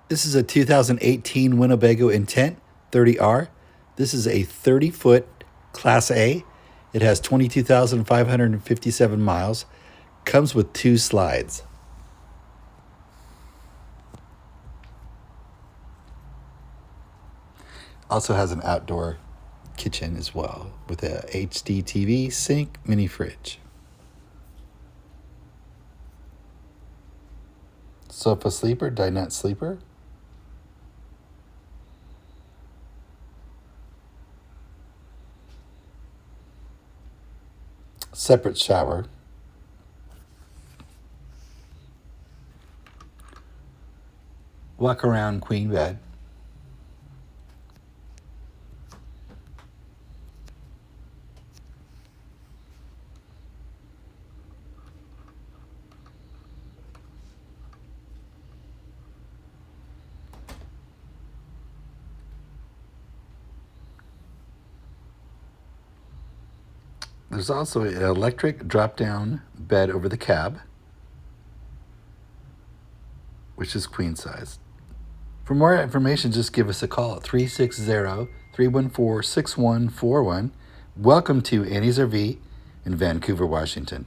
This is a 2018 Winnebago Intent 30R. This is a 30-foot Class A. It has 22,557 miles. Comes with 2 slides. Also has an outdoor kitchen as well with a HD TV, sink, mini fridge. Sofa sleeper, dinette sleeper. Separate shower. Walk around queen bed. There's also an electric drop-down bed over the cab, which is queen size. For more information, just give us a call at 360-314-6141. Welcome to Annie's RV in Vancouver, Washington.